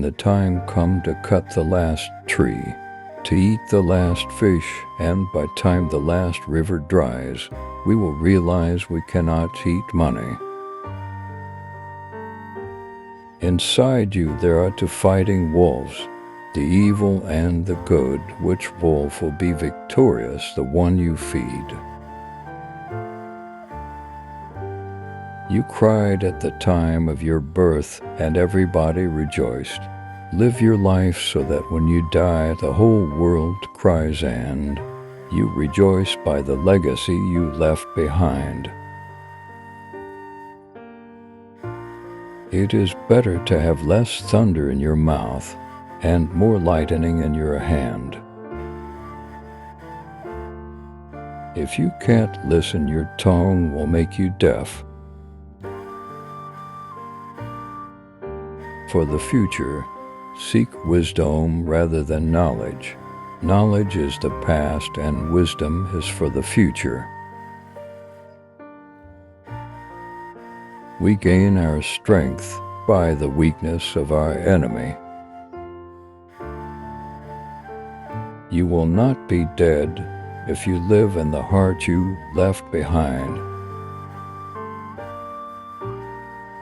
when the time come to cut the last tree, to eat the last fish, and by time the last river dries, we will realize we cannot eat money. Inside you there are two fighting wolves, the evil and the good. Which wolf will be victorious? The one you feed. You cried at the time of your birth, and everybody rejoiced. Live your life so that when you die, the whole world cries, and you rejoice by the legacy you left behind. It is better to have less thunder in your mouth and more lightning in your hand. If you can't listen, your tongue will make you deaf. For the future, seek wisdom rather than knowledge. Knowledge is the past, and wisdom is for the future. We gain our strength by the weakness of our enemy. You will not be dead if you live in the heart you left behind.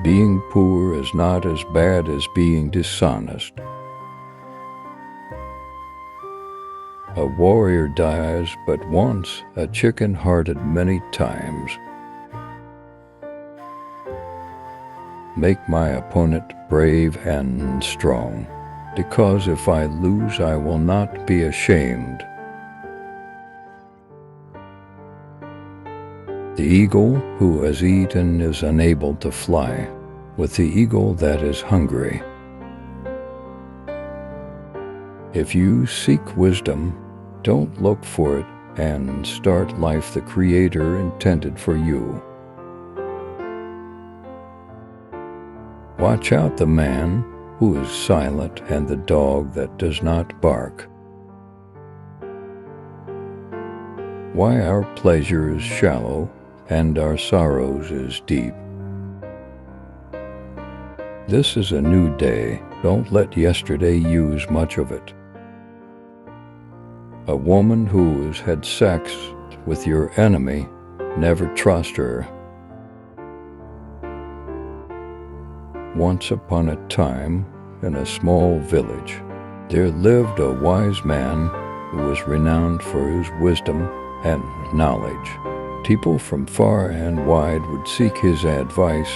Being poor is not as bad as being dishonest. A warrior dies but once, a chicken hearted many times. Make my opponent brave and strong, because if I lose, I will not be ashamed. The eagle who has eaten is unable to fly with the eagle that is hungry. If you seek wisdom, don't look for it, and start life the Creator intended for you. Watch out the man who is silent and the dog that does not bark. Why our pleasure is shallow and our sorrows is deep. This is a new day. Don't let yesterday use much of it. A woman who has had sex with your enemy, never trust her. Once upon a time, in a small village, there lived a wise man who was renowned for his wisdom and knowledge. People from far and wide would seek his advice,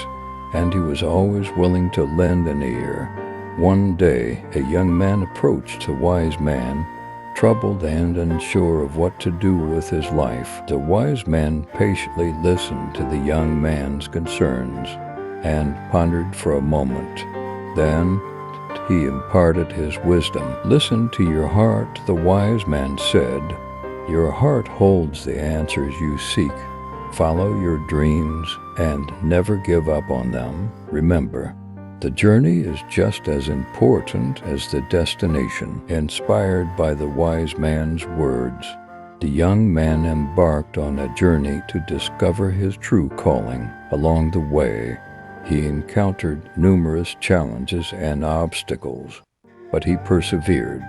and he was always willing to lend an ear. One day, a young man approached the wise man, troubled and unsure of what to do with his life. The wise man patiently listened to the young man's concerns and pondered for a moment. Then he imparted his wisdom. Listen to your heart, the wise man said. Your heart holds the answers you seek. Follow your dreams and never give up on them. Remember, the journey is just as important as the destination. Inspired by the wise man's words, the young man embarked on a journey to discover his true calling. Along the way, he encountered numerous challenges and obstacles, but he persevered,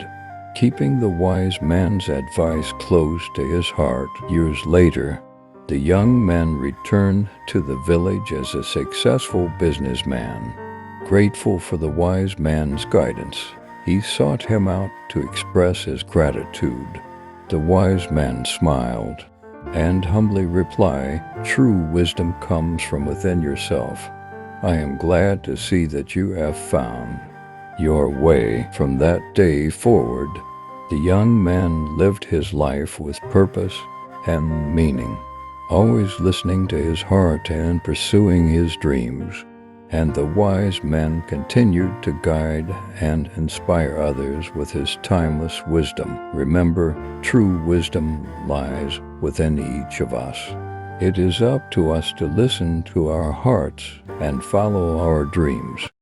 keeping the wise man's advice close to his heart. Years later, the young man returned to the village as a successful businessman. Grateful for the wise man's guidance, he sought him out to express his gratitude. The wise man smiled and humbly replied, "True wisdom comes from within yourself. I am glad to see that you have found your way." From that day forward, the young man lived his life with purpose and meaning, always listening to his heart and pursuing his dreams. And the wise man continued to guide and inspire others with his timeless wisdom. Remember, true wisdom lies within each of us. It is up to us to listen to our hearts and follow our dreams.